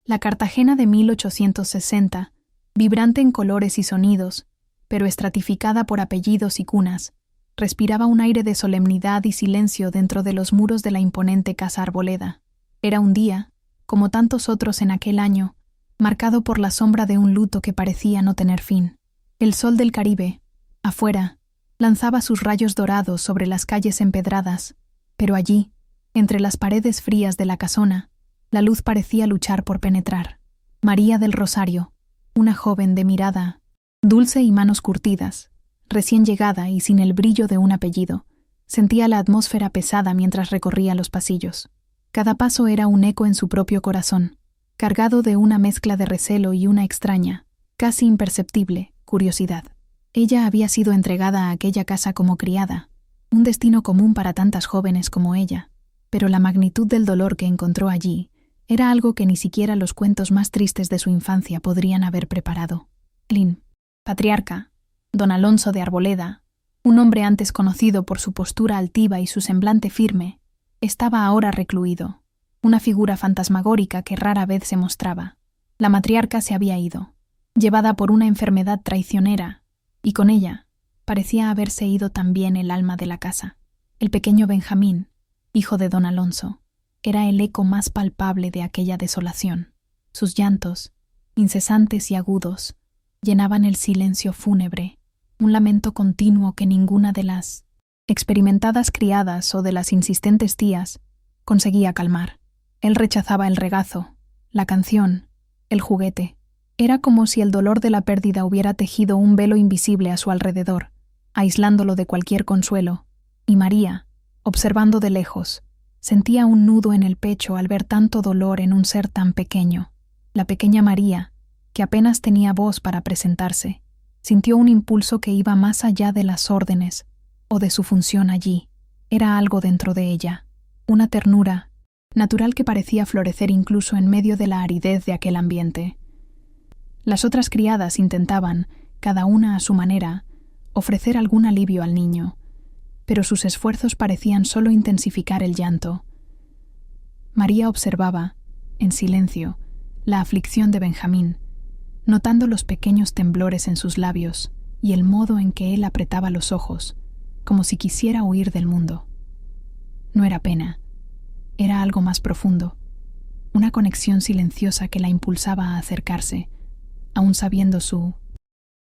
La Cartagena de 1860, vibrante en colores y sonidos, pero estratificada por apellidos y cunas, respiraba un aire de solemnidad y silencio dentro de los muros de la imponente Casa Arboleda. Era un día, como tantos otros en aquel año, marcado por la sombra de un luto que parecía no tener fin. El sol del Caribe, afuera, lanzaba sus rayos dorados sobre las calles empedradas, pero allí, entre las paredes frías de la casona, la luz parecía luchar por penetrar. María del Rosario, una joven de mirada dulce y manos curtidas, recién llegada y sin el brillo de un apellido, sentía la atmósfera pesada mientras recorría los pasillos. Cada paso era un eco en su propio corazón, cargado de una mezcla de recelo y una extraña, casi imperceptible, curiosidad. Ella había sido entregada a aquella casa como criada, un destino común para tantas jóvenes como ella, pero la magnitud del dolor que encontró allí era algo que ni siquiera los cuentos más tristes de su infancia podrían haber preparado. El patriarca, don Alonso de Arboleda, un hombre antes conocido por su postura altiva y su semblante firme, estaba ahora recluido, una figura fantasmagórica que rara vez se mostraba. La matriarca se había ido, llevada por una enfermedad traicionera, y con ella parecía haberse ido también el alma de la casa. El pequeño Benjamín, hijo de don Alonso, era el eco más palpable de aquella desolación. Sus llantos, incesantes y agudos, llenaban el silencio fúnebre, un lamento continuo que ninguna de las experimentadas criadas o de las insistentes tías conseguía calmar. Él rechazaba el regazo, la canción, el juguete. Era como si el dolor de la pérdida hubiera tejido un velo invisible a su alrededor, aislándolo de cualquier consuelo, y María, observando de lejos, sentía un nudo en el pecho al ver tanto dolor en un ser tan pequeño. La pequeña María, que apenas tenía voz para presentarse, sintió un impulso que iba más allá de las órdenes o de su función allí. Era algo dentro de ella, una ternura natural que parecía florecer incluso en medio de la aridez de aquel ambiente. Las otras criadas intentaban, cada una a su manera, ofrecer algún alivio al niño, pero sus esfuerzos parecían solo intensificar el llanto. María observaba, en silencio, la aflicción de Benjamín, notando los pequeños temblores en sus labios y el modo en que él apretaba los ojos, como si quisiera huir del mundo. No era pena, era algo más profundo, una conexión silenciosa que la impulsaba a acercarse, aún sabiendo su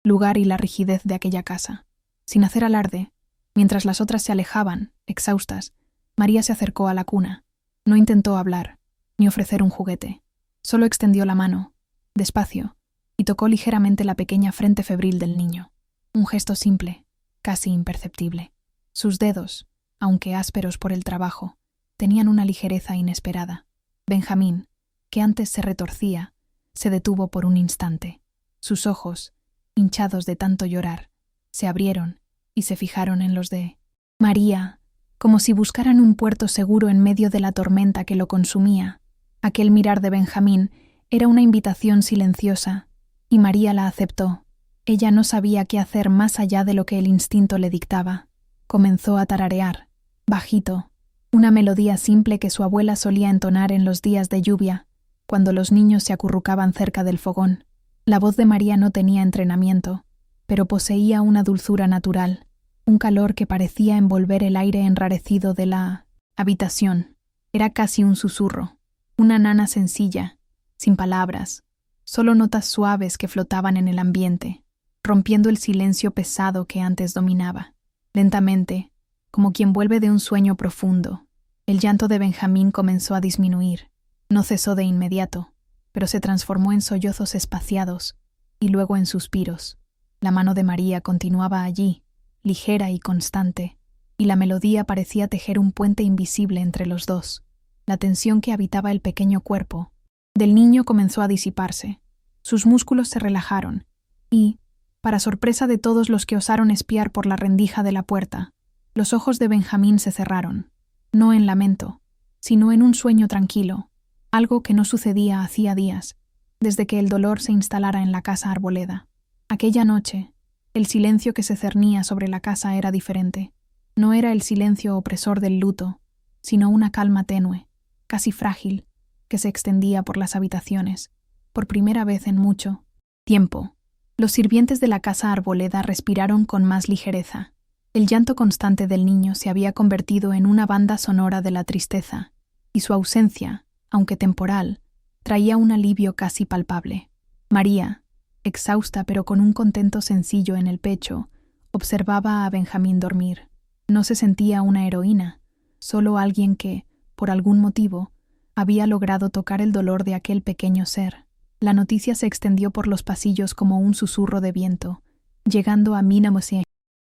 lugar y la rigidez de aquella casa. Sin hacer alarde, mientras las otras se alejaban, exhaustas, María se acercó a la cuna. No intentó hablar, ni ofrecer un juguete. Solo extendió la mano, despacio, y tocó ligeramente la pequeña frente febril del niño. Un gesto simple, casi imperceptible. Sus dedos, aunque ásperos por el trabajo, tenían una ligereza inesperada. Benjamín, que antes se retorcía, se detuvo por un instante. Sus ojos, hinchados de tanto llorar, se abrieron y se fijaron en los de María, como si buscaran un puerto seguro en medio de la tormenta que lo consumía. Aquel mirar de Benjamín era una invitación silenciosa, y María la aceptó. Ella no sabía qué hacer más allá de lo que el instinto le dictaba. Comenzó a tararear, bajito, una melodía simple que su abuela solía entonar en los días de lluvia, cuando los niños se acurrucaban cerca del fogón. La voz de María no tenía entrenamiento, pero poseía una dulzura natural, un calor que parecía envolver el aire enrarecido de la habitación. Era casi un susurro, una nana sencilla, sin palabras, solo notas suaves que flotaban en el ambiente, rompiendo el silencio pesado que antes dominaba. Lentamente, como quien vuelve de un sueño profundo, el llanto de Benjamín comenzó a disminuir. No cesó de inmediato, pero se transformó en sollozos espaciados y luego en suspiros. La mano de María continuaba allí, ligera y constante, y la melodía parecía tejer un puente invisible entre los dos. La tensión que habitaba el pequeño cuerpo del niño comenzó a disiparse. Sus músculos se relajaron y, para sorpresa de todos los que osaron espiar por la rendija de la puerta, los ojos de Benjamín se cerraron, no en lamento, sino en un sueño tranquilo, algo que no sucedía hacía días, desde que el dolor se instalara en la Casa Arboleda. Aquella noche, el silencio que se cernía sobre la casa era diferente. No era el silencio opresor del luto, sino una calma tenue, casi frágil, que se extendía por las habitaciones, por primera vez en mucho tiempo. Los sirvientes de la casa Arboleda respiraron con más ligereza. El llanto constante del niño se había convertido en una banda sonora de la tristeza, y su ausencia, aunque temporal, traía un alivio casi palpable. María, exhausta pero con un contento sencillo en el pecho, observaba a Benjamín dormir. No se sentía una heroína, solo alguien que, por algún motivo, había logrado tocar el dolor de aquel pequeño ser. La noticia se extendió por los pasillos como un susurro de viento, llegando a Minamosie,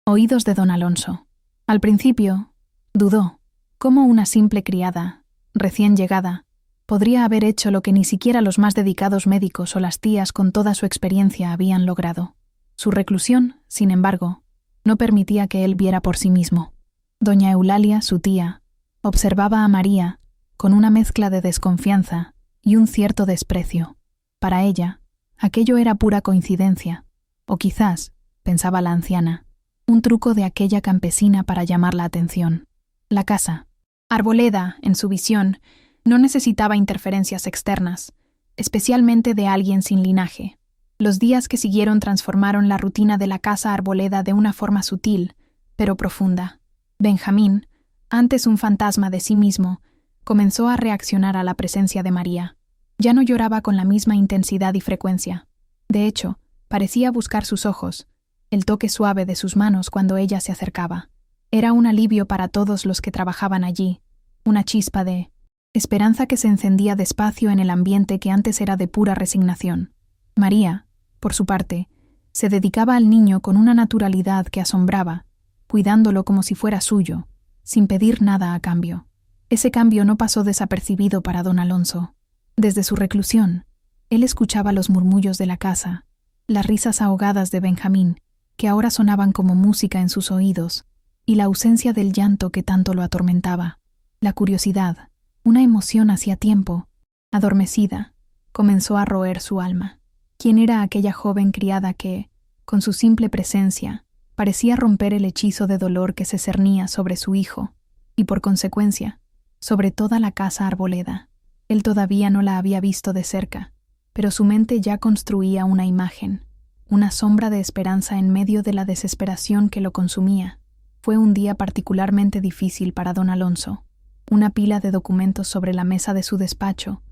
oídos de don Alonso. Al principio, dudó. ¿Cómo una simple criada, recién llegada, podría haber hecho lo que ni siquiera los más dedicados médicos o las tías con toda su experiencia habían logrado? Su reclusión, sin embargo, no permitía que él viera por sí mismo. Doña Eulalia, su tía, observaba a María con una mezcla de desconfianza y un cierto desprecio. Para ella, aquello era pura coincidencia, o quizás, pensaba la anciana, un truco de aquella campesina para llamar la atención. La casa Arboleda, en su visión, no necesitaba interferencias externas, especialmente de alguien sin linaje. Los días que siguieron transformaron la rutina de la casa Arboleda de una forma sutil, pero profunda. Benjamín, antes un fantasma de sí mismo, comenzó a reaccionar a la presencia de María. Ya no lloraba con la misma intensidad y frecuencia. De hecho, parecía buscar sus ojos, el toque suave de sus manos cuando ella se acercaba. Era un alivio para todos los que trabajaban allí, una chispa de esperanza que se encendía despacio en el ambiente que antes era de pura resignación. María, por su parte, se dedicaba al niño con una naturalidad que asombraba, cuidándolo como si fuera suyo, sin pedir nada a cambio. Ese cambio no pasó desapercibido para don Alonso. Desde su reclusión, él escuchaba los murmullos de la casa, las risas ahogadas de Benjamín, que ahora sonaban como música en sus oídos, y la ausencia del llanto que tanto lo atormentaba. La curiosidad, una emoción hacía tiempo, adormecida, comenzó a roer su alma. ¿Quién era aquella joven criada que, con su simple presencia, parecía romper el hechizo de dolor que se cernía sobre su hijo, y por consecuencia, sobre toda la casa Arboleda? Él todavía no la había visto de cerca, pero su mente ya construía una imagen, una sombra de esperanza en medio de la desesperación que lo consumía. Fue un día particularmente difícil para don Alonso. Una pila de documentos sobre la mesa de su despacho,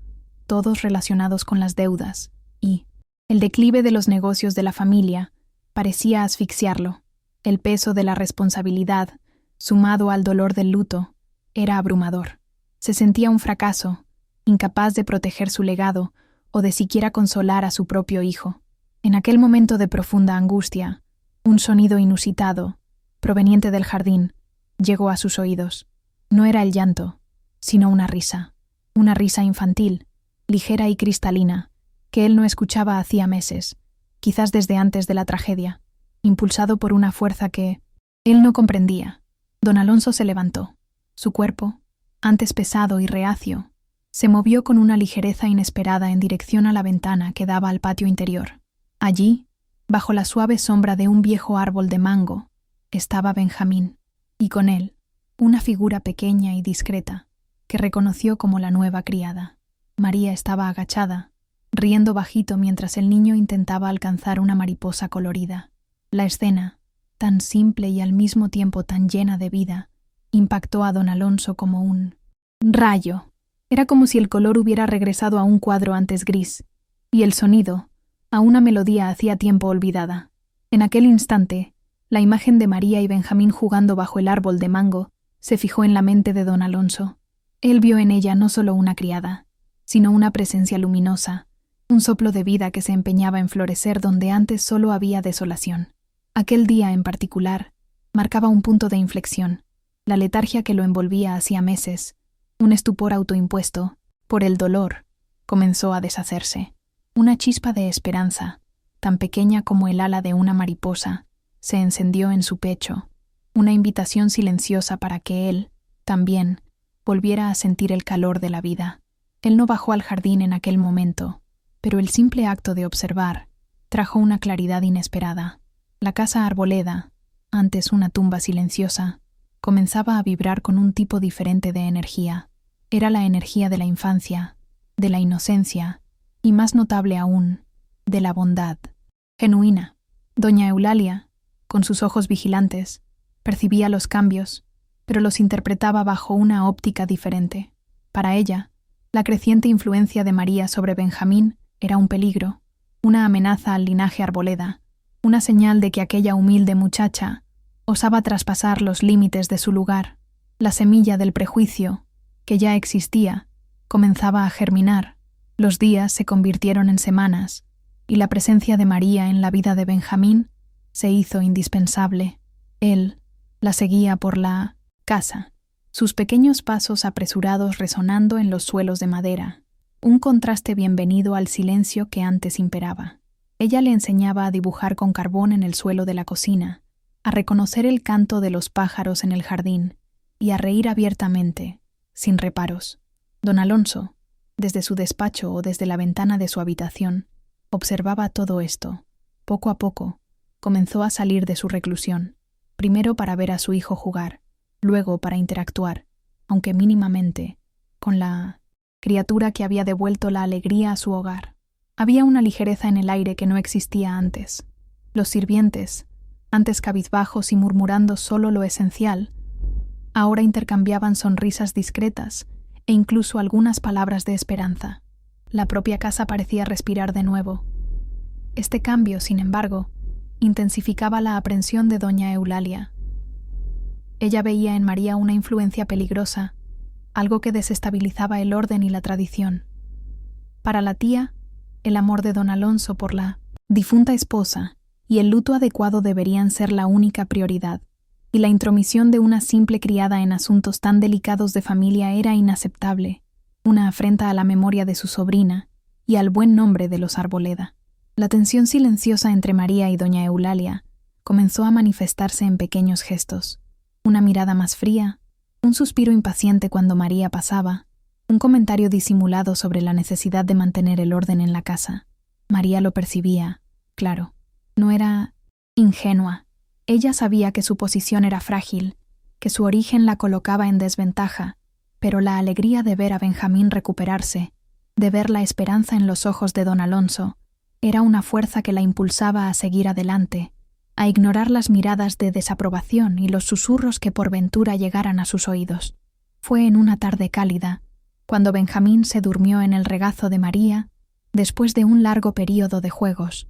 todos relacionados con las deudas, y el declive de los negocios de la familia, parecía asfixiarlo. El peso de la responsabilidad, sumado al dolor del luto, era abrumador. Se sentía un fracaso, incapaz de proteger su legado o de siquiera consolar a su propio hijo. En aquel momento de profunda angustia, un sonido inusitado, proveniente del jardín, llegó a sus oídos. No era el llanto, sino una risa infantil, ligera y cristalina, que él no escuchaba hacía meses, quizás desde antes de la tragedia, impulsado por una fuerza que él no comprendía. Don Alonso se levantó. Su cuerpo, antes pesado y reacio, se movió con una ligereza inesperada en dirección a la ventana que daba al patio interior. Allí, bajo la suave sombra de un viejo árbol de mango, estaba Benjamín, y con él, una figura pequeña y discreta, que reconoció como la nueva criada. María estaba agachada, riendo bajito mientras el niño intentaba alcanzar una mariposa colorida. La escena, tan simple y al mismo tiempo tan llena de vida, impactó a don Alonso como un rayo. Era como si el color hubiera regresado a un cuadro antes gris, y el sonido, a una melodía hacía tiempo olvidada. En aquel instante, la imagen de María y Benjamín jugando bajo el árbol de mango se fijó en la mente de don Alonso. Él vio en ella no solo una criada, sino una presencia luminosa, un soplo de vida que se empeñaba en florecer donde antes solo había desolación. Aquel día en particular marcaba un punto de inflexión. La letargia que lo envolvía hacía meses, un estupor autoimpuesto, por el dolor, comenzó a deshacerse. Una chispa de esperanza, tan pequeña como el ala de una mariposa, se encendió en su pecho, una invitación silenciosa para que él, también, volviera a sentir el calor de la vida. Él no bajó al jardín en aquel momento, pero el simple acto de observar trajo una claridad inesperada. La casa Arboleda, antes una tumba silenciosa, comenzaba a vibrar con un tipo diferente de energía. Era la energía de la infancia, de la inocencia y, más notable aún, de la bondad genuina. Doña Eulalia, con sus ojos vigilantes, percibía los cambios, pero los interpretaba bajo una óptica diferente. Para ella, la creciente influencia de María sobre Benjamín era un peligro, una amenaza al linaje Arboleda, una señal de que aquella humilde muchacha osaba traspasar los límites de su lugar. La semilla del prejuicio, que ya existía, comenzaba a germinar. Los días se convirtieron en semanas, y la presencia de María en la vida de Benjamín se hizo indispensable. Él la seguía por la casa, sus pequeños pasos apresurados resonando en los suelos de madera, un contraste bienvenido al silencio que antes imperaba. Ella le enseñaba a dibujar con carbón en el suelo de la cocina, a reconocer el canto de los pájaros en el jardín y a reír abiertamente, sin reparos. Don Alonso, desde su despacho o desde la ventana de su habitación, observaba todo esto. Poco a poco, comenzó a salir de su reclusión, primero para ver a su hijo jugar, luego para interactuar, aunque mínimamente, con la criatura que había devuelto la alegría a su hogar. Había una ligereza en el aire que no existía antes. Los sirvientes, antes cabizbajos y murmurando solo lo esencial, ahora intercambiaban sonrisas discretas e incluso algunas palabras de esperanza. La propia casa parecía respirar de nuevo. Este cambio, sin embargo, intensificaba la aprensión de doña Eulalia. Ella veía en María una influencia peligrosa, algo que desestabilizaba el orden y la tradición. Para la tía, el amor de don Alonso por la difunta esposa y el luto adecuado deberían ser la única prioridad, y la intromisión de una simple criada en asuntos tan delicados de familia era inaceptable, una afrenta a la memoria de su sobrina y al buen nombre de los Arboleda. La tensión silenciosa entre María y doña Eulalia comenzó a manifestarse en pequeños gestos. Una mirada más fría, un suspiro impaciente cuando María pasaba, un comentario disimulado sobre la necesidad de mantener el orden en la casa. María lo percibía, claro. No era ingenua. Ella sabía que su posición era frágil, que su origen la colocaba en desventaja, pero la alegría de ver a Benjamín recuperarse, de ver la esperanza en los ojos de don Alonso, era una fuerza que la impulsaba a seguir adelante, a ignorar las miradas de desaprobación y los susurros que por ventura llegaran a sus oídos. Fue en una tarde cálida, cuando Benjamín se durmió en el regazo de María, después de un largo período de juegos,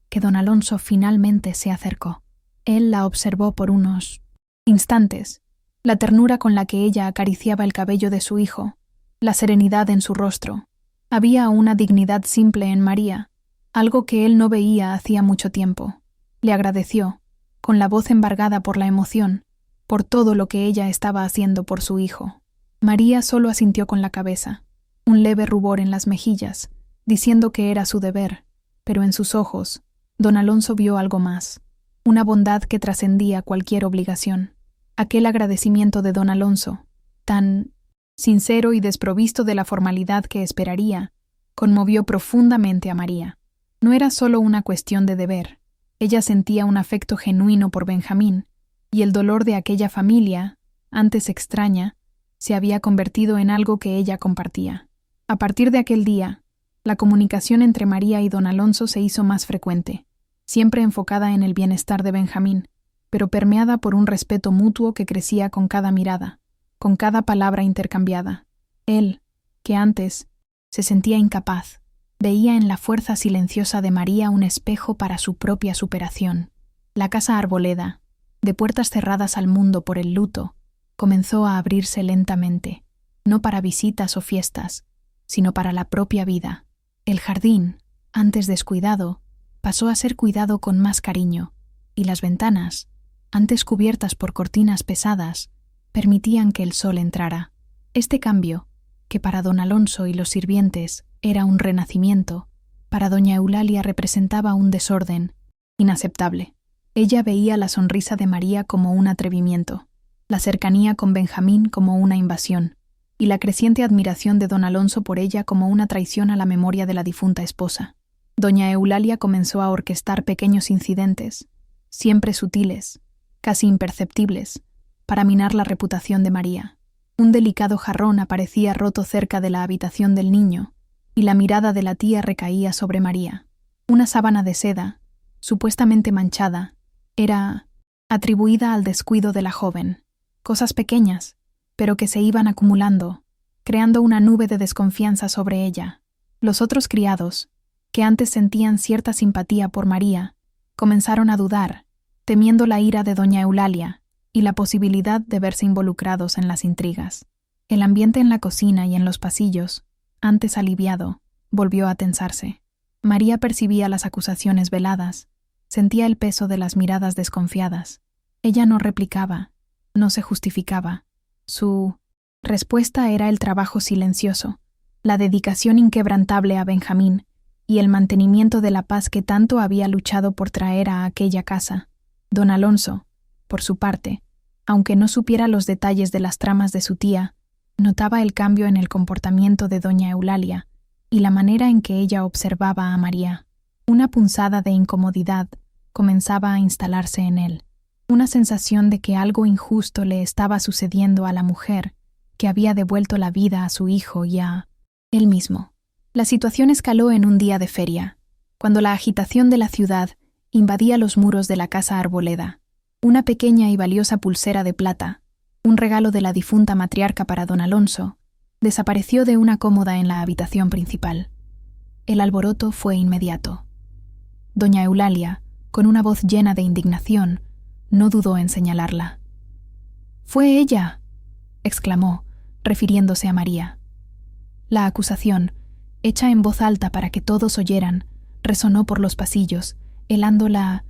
que don Alonso finalmente se acercó. Él la observó por unos instantes, la ternura con la que ella acariciaba el cabello de su hijo, la serenidad en su rostro. Había una dignidad simple en María, algo que él no veía hacía mucho tiempo. Le agradeció, con la voz embargada por la emoción, por todo lo que ella estaba haciendo por su hijo. María solo asintió con la cabeza, un leve rubor en las mejillas, diciendo que era su deber, pero en sus ojos, don Alonso vio algo más, una bondad que trascendía cualquier obligación. Aquel agradecimiento de don Alonso, tan sincero y desprovisto de la formalidad que esperaría, conmovió profundamente a María. No era solo una cuestión de deber. Ella sentía un afecto genuino por Benjamín, y el dolor de aquella familia, antes extraña, se había convertido en algo que ella compartía. A partir de aquel día, la comunicación entre María y don Alonso se hizo más frecuente, siempre enfocada en el bienestar de Benjamín, pero permeada por un respeto mutuo que crecía con cada mirada, con cada palabra intercambiada. Él, que antes se sentía incapaz, veía en la fuerza silenciosa de María un espejo para su propia superación. La casa Arboleda, de puertas cerradas al mundo por el luto, comenzó a abrirse lentamente, no para visitas o fiestas, sino para la propia vida. El jardín, antes descuidado, pasó a ser cuidado con más cariño, y las ventanas, antes cubiertas por cortinas pesadas, permitían que el sol entrara. Este cambio, que para don Alonso y los sirvientes era un renacimiento, para doña Eulalia representaba un desorden inaceptable. Ella veía la sonrisa de María como un atrevimiento, la cercanía con Benjamín como una invasión, y la creciente admiración de don Alonso por ella como una traición a la memoria de la difunta esposa. Doña Eulalia comenzó a orquestar pequeños incidentes, siempre sutiles, casi imperceptibles, para minar la reputación de María. Un delicado jarrón aparecía roto cerca de la habitación del niño, y la mirada de la tía recaía sobre María. Una sábana de seda, supuestamente manchada, era atribuida al descuido de la joven. Cosas pequeñas, pero que se iban acumulando, creando una nube de desconfianza sobre ella. Los otros criados, que antes sentían cierta simpatía por María, comenzaron a dudar, temiendo la ira de doña Eulalia y la posibilidad de verse involucrados en las intrigas. El ambiente en la cocina y en los pasillos, antes aliviado, volvió a tensarse. María percibía las acusaciones veladas, sentía el peso de las miradas desconfiadas. Ella no replicaba, no se justificaba. Su respuesta era el trabajo silencioso, la dedicación inquebrantable a Benjamín y el mantenimiento de la paz que tanto había luchado por traer a aquella casa. Don Alonso, por su parte, aunque no supiera los detalles de las tramas de su tía, notaba el cambio en el comportamiento de doña Eulalia y la manera en que ella observaba a María. Una punzada de incomodidad comenzaba a instalarse en él, una sensación de que algo injusto le estaba sucediendo a la mujer que había devuelto la vida a su hijo y a él mismo. La situación escaló en un día de feria, cuando la agitación de la ciudad invadía los muros de la casa Arboleda. Una pequeña y valiosa pulsera de plata, un regalo de la difunta matriarca para don Alonso, desapareció de una cómoda en la habitación principal. El alboroto fue inmediato. Doña Eulalia, con una voz llena de indignación, no dudó en señalarla. «¡Fue ella!», exclamó, refiriéndose a María. La acusación, hecha en voz alta para que todos oyeran, resonó por los pasillos, helando la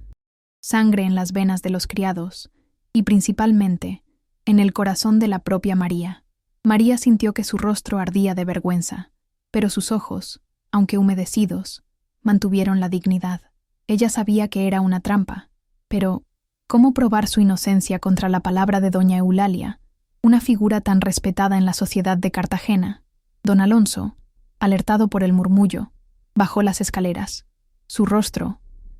sangre en las venas de los criados y, principalmente, en el corazón de la propia María. María sintió que su rostro ardía de vergüenza, pero sus ojos, aunque humedecidos, mantuvieron la dignidad. Ella sabía que era una trampa, pero ¿cómo probar su inocencia contra la palabra de doña Eulalia, una figura tan respetada en la sociedad de Cartagena? Don Alonso, alertado por el murmullo, bajó las escaleras. Su rostro,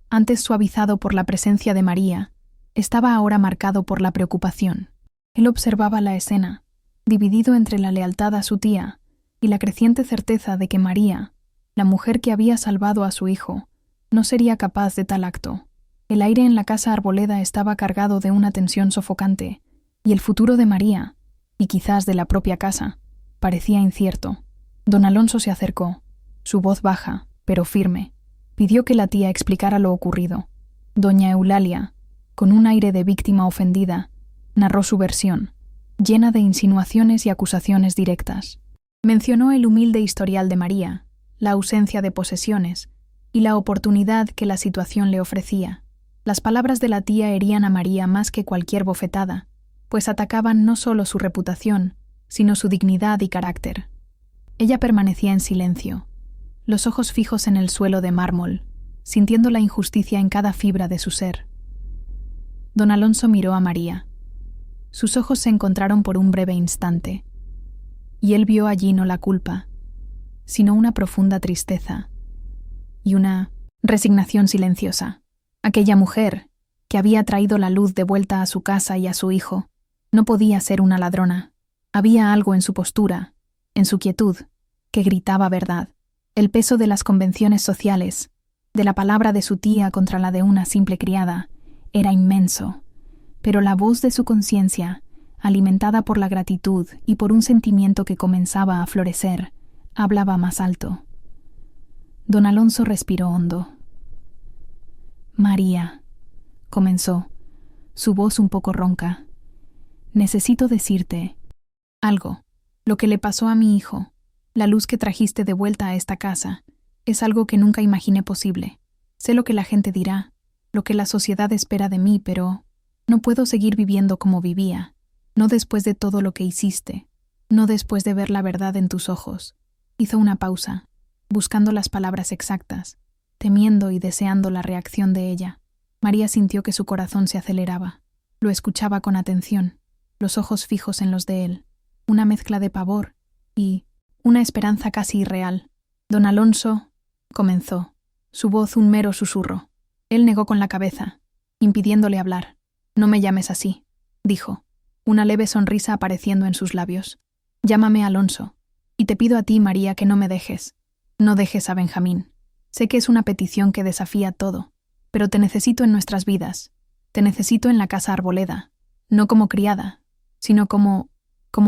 antes suavizado por la presencia de María, estaba ahora marcado por la preocupación. Él observaba la escena, dividido entre la lealtad a su tía y la creciente certeza de que María, la mujer que había salvado a su hijo, no sería capaz de tal acto. El aire en la casa Arboleda estaba cargado de una tensión sofocante, y el futuro de María, y quizás de la propia casa, parecía incierto. Don Alonso se acercó, su voz baja, pero firme. Pidió que la tía explicara lo ocurrido. Doña Eulalia, con un aire de víctima ofendida, narró su versión, llena de insinuaciones y acusaciones directas. Mencionó el humilde historial de María, la ausencia de posesiones y la oportunidad que la situación le ofrecía. Las palabras de la tía herían a María más que cualquier bofetada, pues atacaban no solo su reputación, sino su dignidad y carácter. Ella permanecía en silencio, los ojos fijos en el suelo de mármol, sintiendo la injusticia en cada fibra de su ser. Don Alonso miró a María. Sus ojos se encontraron por un breve instante, y él vio allí no la culpa, sino una profunda tristeza y una resignación silenciosa. Aquella mujer, que había traído la luz de vuelta a su casa y a su hijo, no podía ser una ladrona. Había algo en su postura, en su quietud, que gritaba verdad. El peso de las convenciones sociales, de la palabra de su tía contra la de una simple criada, era inmenso, pero la voz de su conciencia, alimentada por la gratitud y por un sentimiento que comenzaba a florecer, hablaba más alto. Don Alonso respiró hondo. «María», comenzó, su voz un poco ronca, «necesito decirte algo. Lo que le pasó a mi hijo, la luz que trajiste de vuelta a esta casa, es algo que nunca imaginé posible. Sé lo que la gente dirá, lo que la sociedad espera de mí, pero no puedo seguir viviendo como vivía, no después de todo lo que hiciste, no después de ver la verdad en tus ojos». Hizo una pausa, buscando las palabras exactas, temiendo y deseando la reacción de ella. María sintió que su corazón se aceleraba. Lo escuchaba con atención, los ojos fijos en los de él, una mezcla de pavor y una esperanza casi irreal. Don Alonso comenzó, su voz un mero susurro. Él negó con la cabeza, impidiéndole hablar. «No me llames así», dijo, una leve sonrisa apareciendo en sus labios. «Llámame Alonso, y te pido a ti, María, que no me dejes. No dejes a Benjamín. Sé que es una petición que desafía todo, pero te necesito en nuestras vidas. Te necesito en la casa Arboleda, no como criada, sino como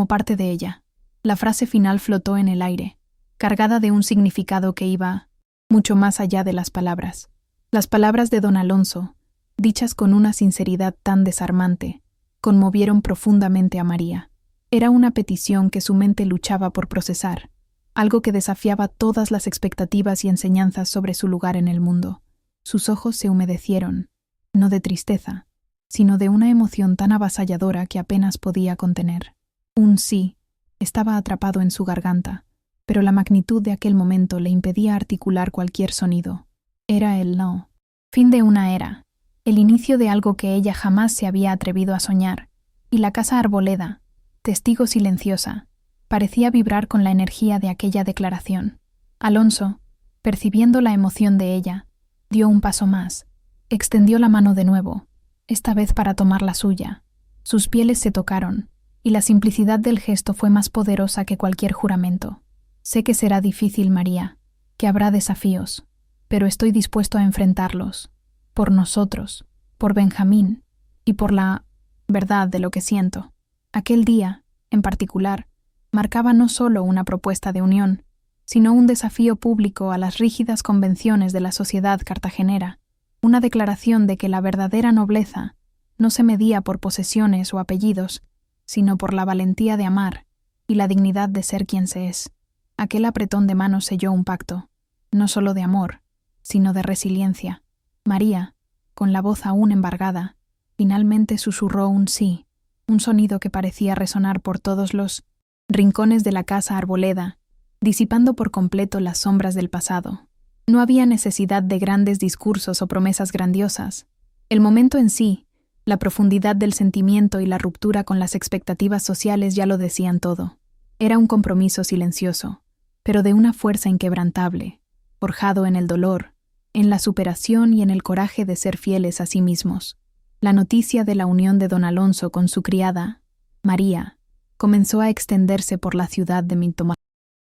parte de ella. La frase final flotó en el aire, cargada de un significado que iba mucho más allá de las palabras. Las palabras de don Alonso, dichas con una sinceridad tan desarmante, conmovieron profundamente a María. Era una petición que su mente luchaba por procesar, algo que desafiaba todas las expectativas y enseñanzas sobre su lugar en el mundo. Sus ojos se humedecieron, no de tristeza, sino de una emoción tan avasalladora que apenas podía contener. Un sí estaba atrapado en su garganta, pero la magnitud de aquel momento le impedía articular cualquier sonido. Era el no. Fin de una era, el inicio de algo que ella jamás se había atrevido a soñar, y la casa Arboleda, testigo silenciosa, parecía vibrar con la energía de aquella declaración. Alonso, percibiendo la emoción de ella, dio un paso más, extendió la mano de nuevo, esta vez para tomar la suya. Sus pieles se tocaron, y la simplicidad del gesto fue más poderosa que cualquier juramento. Sé que será difícil, María, que habrá desafíos, pero estoy dispuesto a enfrentarlos, por nosotros, por Benjamín, y por la verdad de lo que siento. Aquel día, en particular, marcaba no solo una propuesta de unión, sino un desafío público a las rígidas convenciones de la sociedad cartagenera, una declaración de que la verdadera nobleza no se medía por posesiones o apellidos, sino por la valentía de amar y la dignidad de ser quien se es. Aquel apretón de manos selló un pacto, no solo de amor, sino de resiliencia. María, con la voz aún embargada, finalmente susurró un sí, un sonido que parecía resonar por todos los rincones de la casa Arboleda, disipando por completo las sombras del pasado. No había necesidad de grandes discursos o promesas grandiosas. El momento en sí, la profundidad del sentimiento y la ruptura con las expectativas sociales ya lo decían todo. Era un compromiso silencioso, pero de una fuerza inquebrantable, forjado en el dolor, en la superación y en el coraje de ser fieles a sí mismos. La noticia de la unión de don Alonso con su criada, María, comenzó a extenderse por la ciudad de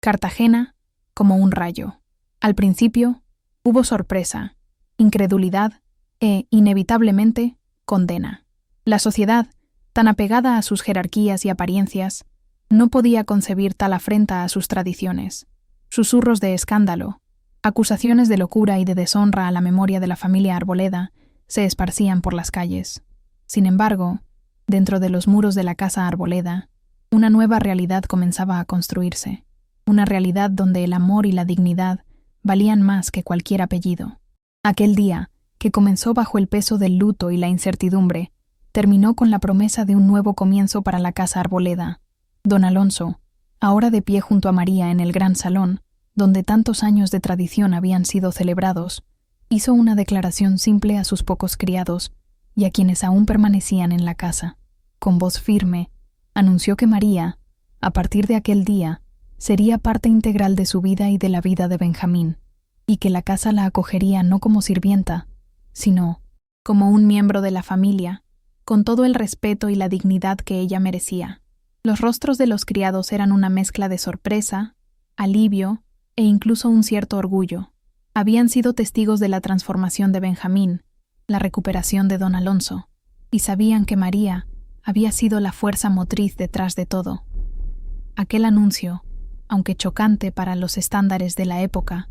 Cartagena como un rayo. Al principio, hubo sorpresa, incredulidad e, inevitablemente, condena. La sociedad, tan apegada a sus jerarquías y apariencias, no podía concebir tal afrenta a sus tradiciones. Susurros de escándalo, acusaciones de locura y de deshonra a la memoria de la familia Arboleda se esparcían por las calles. Sin embargo, dentro de los muros de la casa Arboleda, una nueva realidad comenzaba a construirse, una realidad donde el amor y la dignidad valían más que cualquier apellido. Aquel día, que comenzó bajo el peso del luto y la incertidumbre, terminó con la promesa de un nuevo comienzo para la casa Arboleda. Don Alonso, ahora de pie junto a María en el gran salón, donde tantos años de tradición habían sido celebrados, hizo una declaración simple a sus pocos criados y a quienes aún permanecían en la casa. Con voz firme, anunció que María, a partir de aquel día, sería parte integral de su vida y de la vida de Benjamín, y que la casa la acogería no como sirvienta, sino como un miembro de la familia, con todo el respeto y la dignidad que ella merecía. Los rostros de los criados eran una mezcla de sorpresa, alivio e incluso un cierto orgullo. Habían sido testigos de la transformación de Benjamín, la recuperación de don Alonso, y sabían que María había sido la fuerza motriz detrás de todo. Aquel anuncio, aunque chocante para los estándares de la época,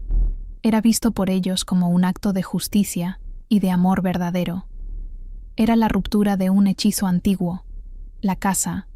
era visto por ellos como un acto de justicia y de amor verdadero. Era la ruptura de un hechizo antiguo. La casa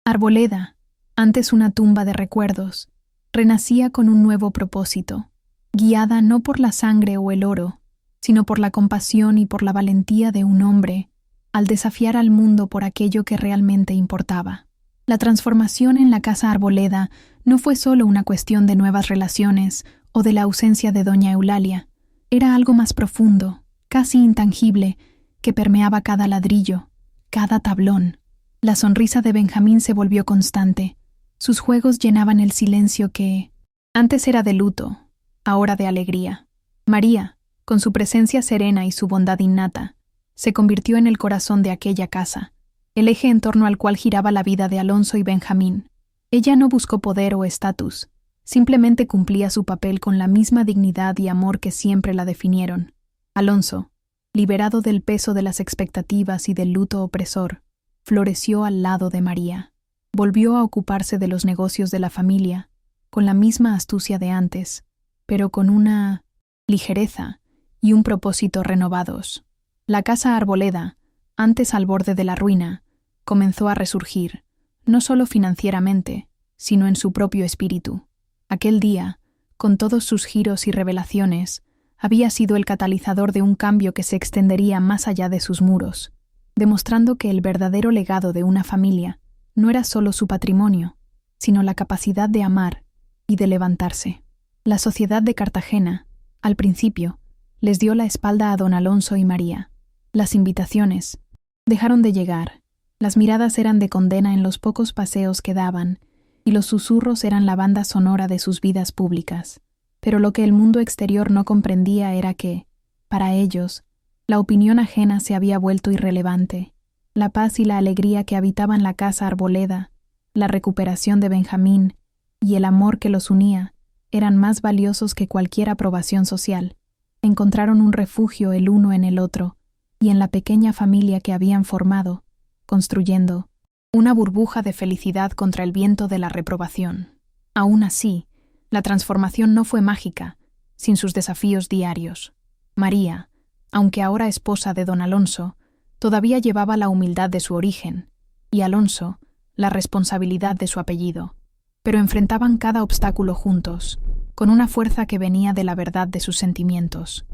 Arboleda, antes una tumba de recuerdos, renacía con un nuevo propósito, guiada no por la sangre o el oro, sino por la compasión y por la valentía de un hombre, al desafiar al mundo por aquello que realmente importaba. La transformación en la casa Arboleda no fue solo una cuestión de nuevas relaciones o de la ausencia de doña Eulalia. Era algo más profundo, casi intangible, que permeaba cada ladrillo, cada tablón. La sonrisa de Benjamín se volvió constante. Sus juegos llenaban el silencio que antes era de luto, ahora de alegría. María, con su presencia serena y su bondad innata, se convirtió en el corazón de aquella casa, el eje en torno al cual giraba la vida de Alonso y Benjamín. Ella no buscó poder o estatus, Simplemente cumplía su papel con la misma dignidad y amor que siempre la definieron. Alonso, liberado del peso de las expectativas y del luto opresor, floreció al lado de María. Volvió a ocuparse de los negocios de la familia, con la misma astucia de antes, pero con una ligereza y un propósito renovados. La casa Arboleda, antes al borde de la ruina, comenzó a resurgir, no solo financieramente, sino en su propio espíritu. Aquel día, con todos sus giros y revelaciones, había sido el catalizador de un cambio que se extendería más allá de sus muros, demostrando que el verdadero legado de una familia no era solo su patrimonio, sino la capacidad de amar y de levantarse. La sociedad de Cartagena, al principio, les dio la espalda a don Alonso y María. Las invitaciones dejaron de llegar, las miradas eran de condena en los pocos paseos que daban, y los susurros eran la banda sonora de sus vidas públicas. Pero lo que el mundo exterior no comprendía era que, para ellos, la opinión ajena se había vuelto irrelevante. La paz y la alegría que habitaban la casa Arboleda, la recuperación de Benjamín y el amor que los unía eran más valiosos que cualquier aprobación social. Encontraron un refugio el uno en el otro y en la pequeña familia que habían formado, construyendo una burbuja de felicidad contra el viento de la reprobación. Aún así, la transformación no fue mágica, sin sus desafíos diarios. María, aunque ahora esposa de don Alonso, todavía llevaba la humildad de su origen, y Alonso, la responsabilidad de su apellido. Pero enfrentaban cada obstáculo juntos, con una fuerza que venía de la verdad de sus sentimientos.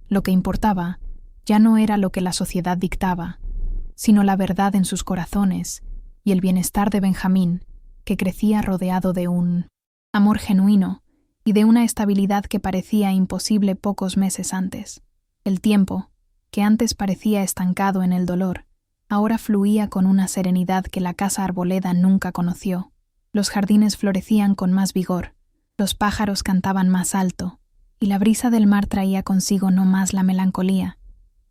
Lo que importaba ya no era lo que la sociedad dictaba, sino la verdad en sus corazones y el bienestar de Benjamín, que crecía rodeado de un amor genuino y de una estabilidad que parecía imposible pocos meses antes. El tiempo, que antes parecía estancado en el dolor, ahora fluía con una serenidad que la casa Arboleda nunca conoció. Los jardines florecían con más vigor, los pájaros cantaban más alto, y la brisa del mar traía consigo no más la melancolía,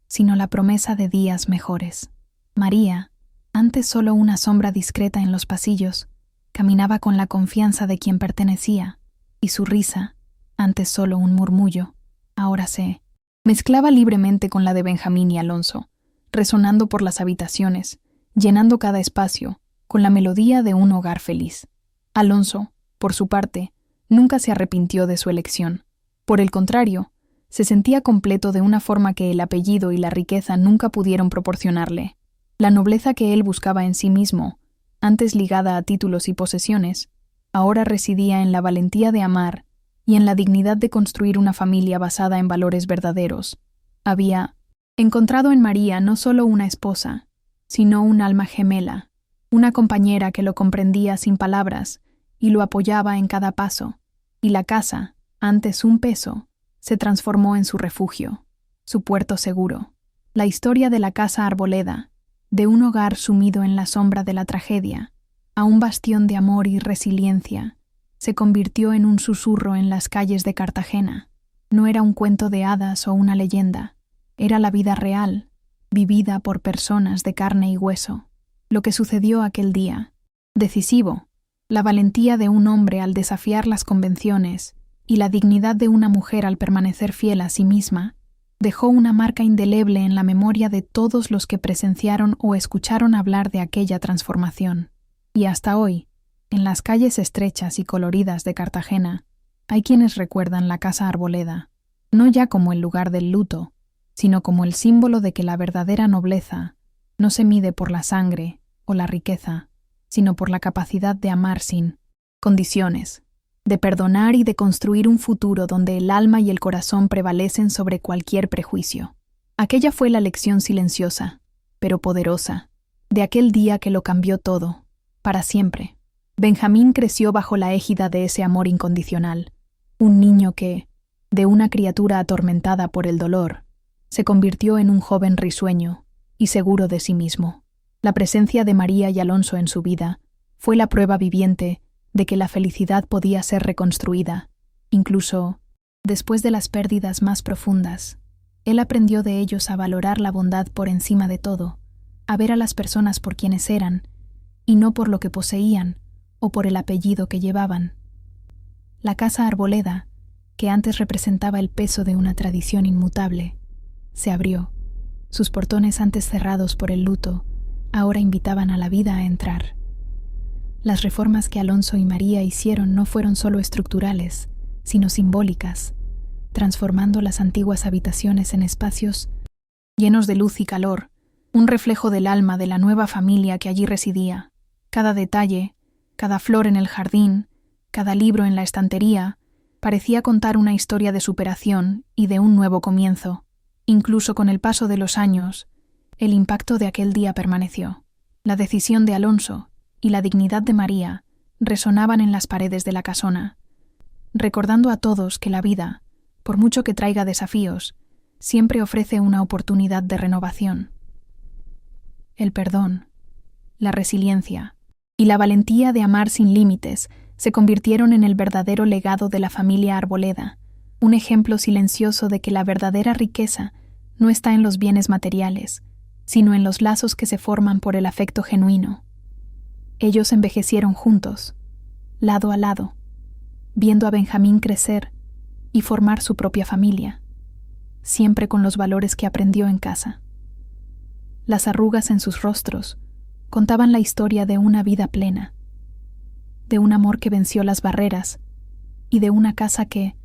sino la promesa de días mejores. María, antes solo una sombra discreta en los pasillos, caminaba con la confianza de quien pertenecía, y su risa, antes solo un murmullo, ahora se mezclaba libremente con la de Benjamín y Alonso, resonando por las habitaciones, llenando cada espacio, con la melodía de un hogar feliz. Alonso, por su parte, nunca se arrepintió de su elección. Por el contrario, se sentía completo de una forma que el apellido y la riqueza nunca pudieron proporcionarle. La nobleza que él buscaba en sí mismo, antes ligada a títulos y posesiones, ahora residía en la valentía de amar y en la dignidad de construir una familia basada en valores verdaderos. Había encontrado en María no solo una esposa, sino un alma gemela, una compañera que lo comprendía sin palabras y lo apoyaba en cada paso, y la casa, antes un peso, se transformó en su refugio, su puerto seguro. La historia de la casa Arboleda, de un hogar sumido en la sombra de la tragedia, a un bastión de amor y resiliencia, se convirtió en un susurro en las calles de Cartagena. No era un cuento de hadas o una leyenda, era la vida real, vivida por personas de carne y hueso. Lo que sucedió aquel día, decisivo, la valentía de un hombre al desafiar las convenciones y la dignidad de una mujer al permanecer fiel a sí misma, dejó una marca indeleble en la memoria de todos los que presenciaron o escucharon hablar de aquella transformación. Y hasta hoy, en las calles estrechas y coloridas de Cartagena, hay quienes recuerdan la casa Arboleda, no ya como el lugar del luto, sino como el símbolo de que la verdadera nobleza no se mide por la sangre o la riqueza, sino por la capacidad de amar sin condiciones, de perdonar y de construir un futuro donde el alma y el corazón prevalecen sobre cualquier prejuicio. Aquella fue la lección silenciosa, pero poderosa, de aquel día que lo cambió todo, para siempre. Benjamín creció bajo la égida de ese amor incondicional, un niño que, de una criatura atormentada por el dolor, se convirtió en un joven risueño y seguro de sí mismo. La presencia de María y Alonso en su vida fue la prueba viviente de que la felicidad podía ser reconstruida, incluso después de las pérdidas más profundas. Él aprendió de ellos a valorar la bondad por encima de todo, a ver a las personas por quienes eran, y no por lo que poseían o por el apellido que llevaban. La casa Arboleda, que antes representaba el peso de una tradición inmutable, se abrió. Sus portones antes cerrados por el luto, ahora invitaban a la vida a entrar. Las reformas que Alonso y María hicieron no fueron solo estructurales, sino simbólicas, transformando las antiguas habitaciones en espacios llenos de luz y calor, un reflejo del alma de la nueva familia que allí residía. Cada detalle, cada flor en el jardín, cada libro en la estantería, parecía contar una historia de superación y de un nuevo comienzo. Incluso con el paso de los años, el impacto de aquel día permaneció. La decisión de Alonso y la dignidad de María resonaban en las paredes de la casona, recordando a todos que la vida, por mucho que traiga desafíos, siempre ofrece una oportunidad de renovación. El perdón, la resiliencia y la valentía de amar sin límites se convirtieron en el verdadero legado de la familia Arboleda, un ejemplo silencioso de que la verdadera riqueza no está en los bienes materiales, sino en los lazos que se forman por el afecto genuino. Ellos envejecieron juntos, lado a lado, viendo a Benjamín crecer y formar su propia familia, siempre con los valores que aprendió en casa. Las arrugas en sus rostros contaban la historia de una vida plena, de un amor que venció las barreras y de una casa que,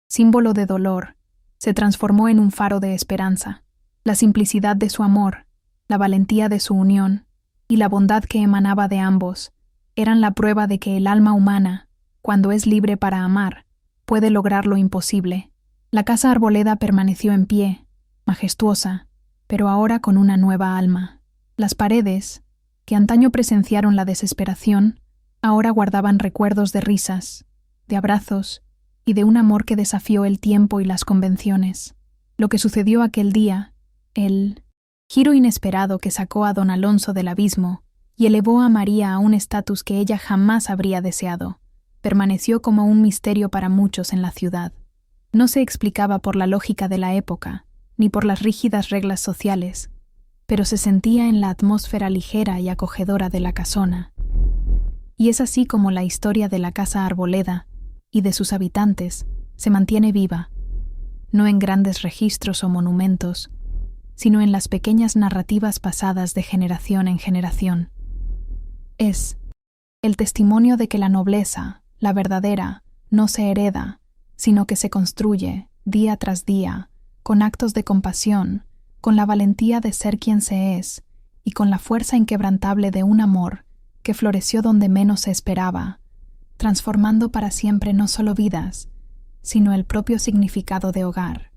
símbolo de dolor, se transformó en un faro de esperanza. La simplicidad de su amor, la valentía de su unión y la bondad que emanaba de ambos eran la prueba de que el alma humana, cuando es libre para amar, puede lograr lo imposible. La casa Arboleda permaneció en pie, majestuosa, pero ahora con una nueva alma. Las paredes, que antaño presenciaron la desesperación, ahora guardaban recuerdos de risas, de abrazos y de un amor que desafió el tiempo y las convenciones. Lo que sucedió aquel día, el giro inesperado que sacó a don Alonso del abismo y elevó a María a un estatus que ella jamás habría deseado, permaneció como un misterio para muchos en la ciudad. No se explicaba por la lógica de la época, ni por las rígidas reglas sociales, pero se sentía en la atmósfera ligera y acogedora de la casona. Y es así como la historia de la casa Arboleda y de sus habitantes se mantiene viva, no en grandes registros o monumentos, sino en las pequeñas narrativas pasadas de generación en generación. Es el testimonio de que la nobleza, la verdadera, no se hereda, sino que se construye, día tras día, con actos de compasión, con la valentía de ser quien se es, y con la fuerza inquebrantable de un amor que floreció donde menos se esperaba, transformando para siempre no solo vidas, sino el propio significado de hogar.